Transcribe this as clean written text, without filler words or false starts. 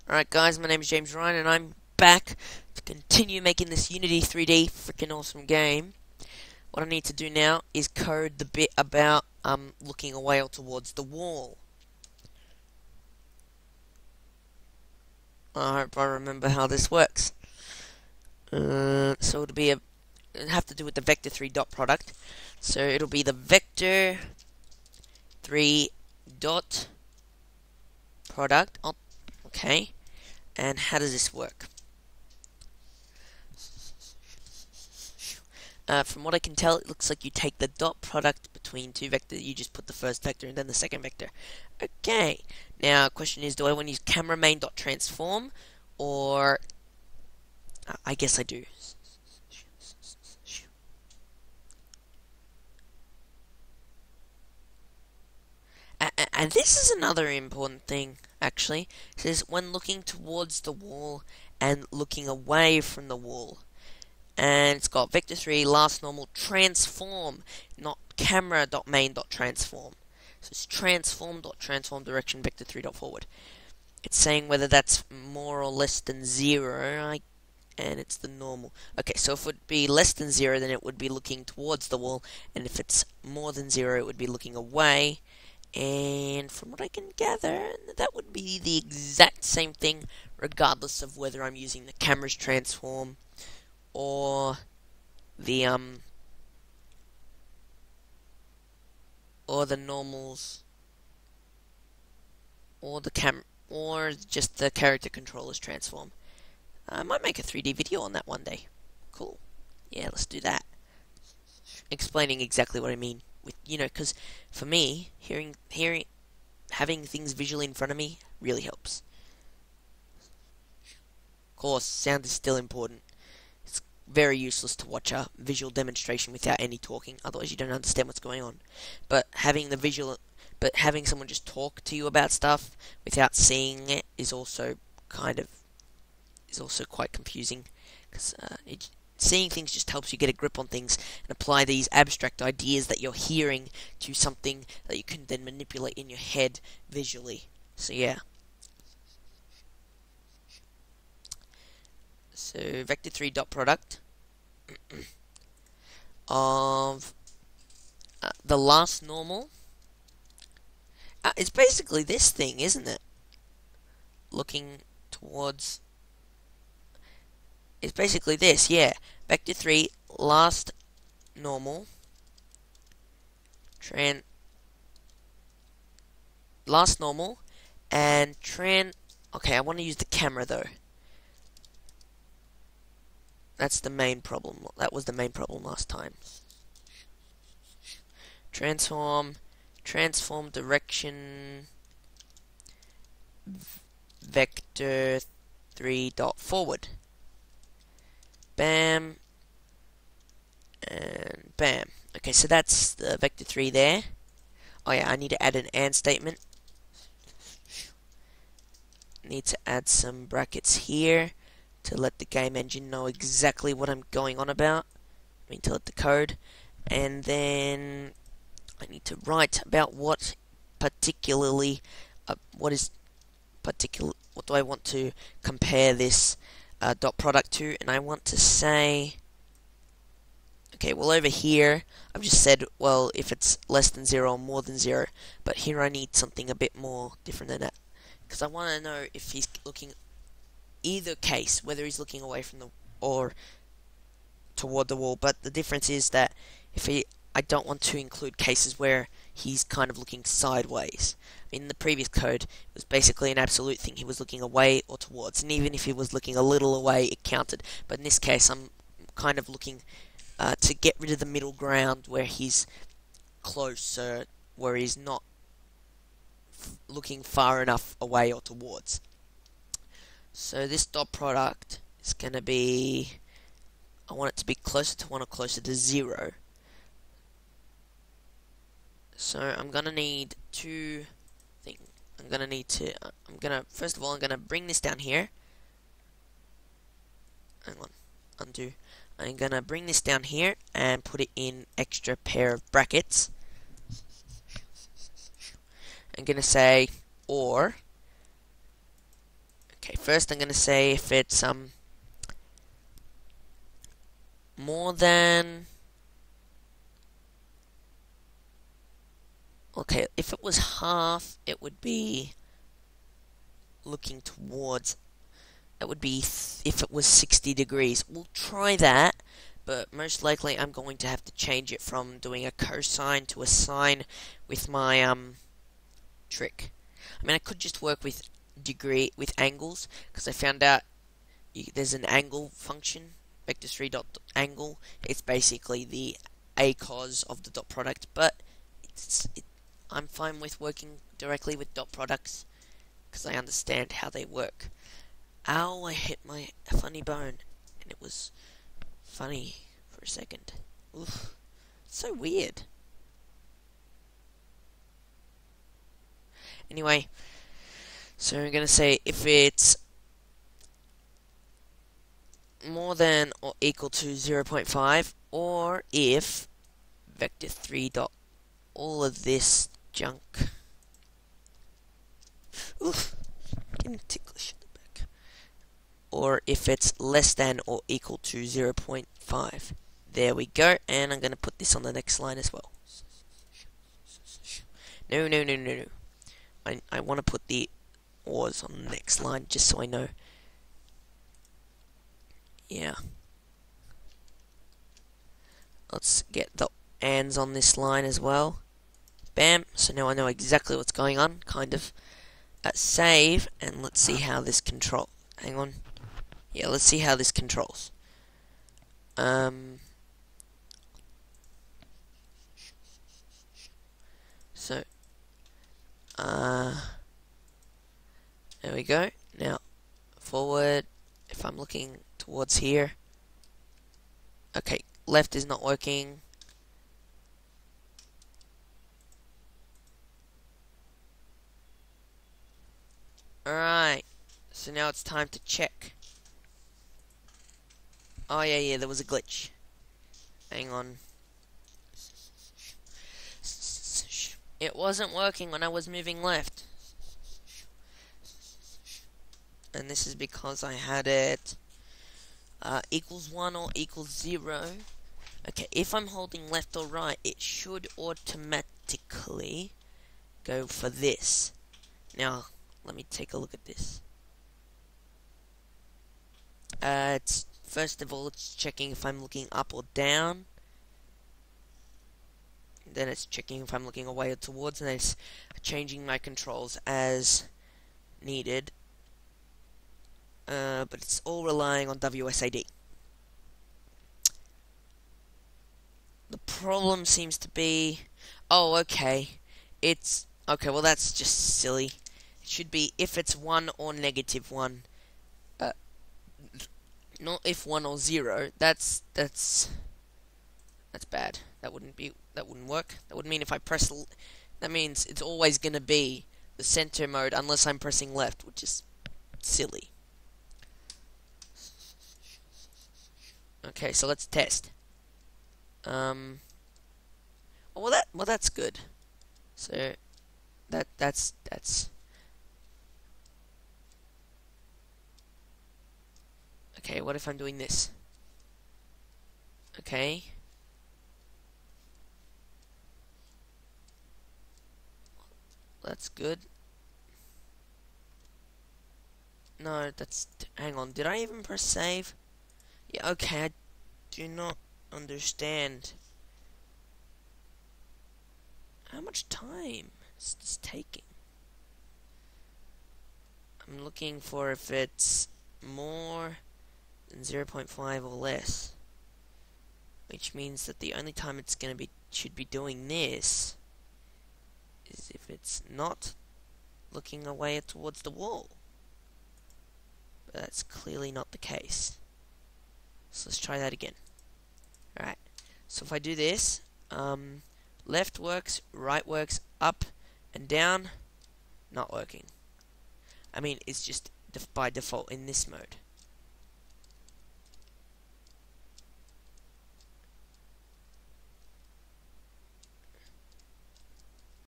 Alright guys, my name is James Ryan and I'm back to continue making this Unity 3D freaking awesome game. What I need to do now is code the bit about looking away or towards the wall. I hope I remember how this works. So it'll have to do with the vector3 dot product. So it'll be the vector3 dot product. Oh, okay. And how does this work? From what I can tell, it looks like you take the dot product between two vectors. You just put the first vector and then the second vector. Okay. Now, question is, do I want to use camera main dot transform, or I guess I do. And this is another important thing, actually. It says when looking towards the wall and looking away from the wall. And it's got vector3 last normal transform, not camera.main.transform. So it's transform.transform direction vector3.forward. It's saying whether that's more or less than 0, and it's the normal. Okay, so if it would be less than 0, then it would be looking towards the wall, and if it's more than 0, it would be looking away. And from what I can gather, that would be the exact same thing, regardless of whether I'm using the camera's transform or the normals, or or just the character controller's transform. I might make a 3D video on that one day. Cool. Yeah, let's do that. Explaining exactly what I mean with, because for me, having things visually in front of me really helps. Of course, sound is still important. It's very useless to watch a visual demonstration without any talking, otherwise you don't understand what's going on. But having someone just talk to you about stuff without seeing it is also quite confusing, because seeing things just helps you get a grip on things and apply these abstract ideas that you're hearing to something that you can then manipulate in your head visually. So yeah. So vector3 dot product of the last normal. It's basically this thing, isn't it? Looking towards. It's basically this, yeah. Vector3 last normal last normal and okay, I want to use the camera though. That's the main problem. That was the main problem last time. Transform direction vector 3 dot forward. Bam and bam. Okay, so that's the vector 3 there. Oh yeah, I need to add an and statement. Need to add some brackets here to let the game engine know exactly what I'm going on about. I mean, to let the code. And then I need to write about what particularly, what do I want to compare this dot product to, and I want to say, okay, well over here I've just said, well, if it's less than 0 or more than 0, but here I need something a bit more different than that, because I want to know if he's looking, either case, whether he's looking away from the or toward the wall. But the difference is that I don't want to include cases where he's kind of looking sideways. In the previous code, it was basically an absolute thing. He was looking away or towards, and even if he was looking a little away, it counted. But in this case, I'm kind of looking to get rid of the middle ground where he's closer, where he's not looking far enough away or towards. So this dot product is going to be, I want it to be closer to 1 or closer to 0. So I'm gonna need two things. First of all, I'm gonna bring this down here. Hang on, undo. I'm gonna bring this down here and put it in extra pair of brackets. I'm gonna say or. Okay, first I'm gonna say if it's more than, okay, if it was half, it would be looking towards, it would be if it was 60 degrees. We'll try that, but most likely I'm going to have to change it from doing a cosine to a sine with my trick. I mean, I could just work with angles, because I found out there's an angle function, vector 3 dot angle. It's basically the a cos of the dot product, but I'm fine with working directly with dot products because I understand how they work. Ow, I hit my funny bone, and it was funny for a second. Oof, so weird. Anyway, so I'm gonna say if it's more than or equal to 0.5, or if vector 3 dot all of this junk. Oof, getting ticklish in the back. Or if it's less than or equal to 0.5. There we go, and I'm going to put this on the next line as well. No. I want to put the ors on the next line just so I know. Yeah. Let's get the ands on this line as well. Bam, so now I know exactly what's going on, kind of. Save, and let's see how this control. Hang on. Yeah, let's see how this controls. So, there we go. Now, forward, if I'm looking towards here. Okay, left is not working. Alright, so now it's time to check. Oh yeah, there was a glitch. Hang on. It wasn't working when I was moving left. And this is because I had it equals 1 or equals 0. Okay, if I'm holding left or right, it should automatically go for this. Now, let me take a look at this. First of all, it's checking if I'm looking up or down. Then it's checking if I'm looking away or towards, and then it's changing my controls as needed. But it's all relying on WSAD. The problem seems to be... Oh, okay. It's... Okay, well that's just silly. It should be if it's 1 or negative 1. Not if 1 or 0. That's bad. That wouldn't work. That would mean if I press... That means it's always going to be the center mode unless I'm pressing left, which is silly. Okay, so let's test. Well that's good. So that's okay. What if I'm doing this? Okay. That's good. No, hang on. Did I even press save? Yeah. Okay. I do not understand. How much time is this taking? I'm looking for if it's more than 0.5 or less. Which means that the only time it's should be doing this is if it's not looking away towards the wall. But that's clearly not the case. So let's try that again. Alright. So if I do this, left works, right works, up and down, not working. I mean, it's just by default in this mode.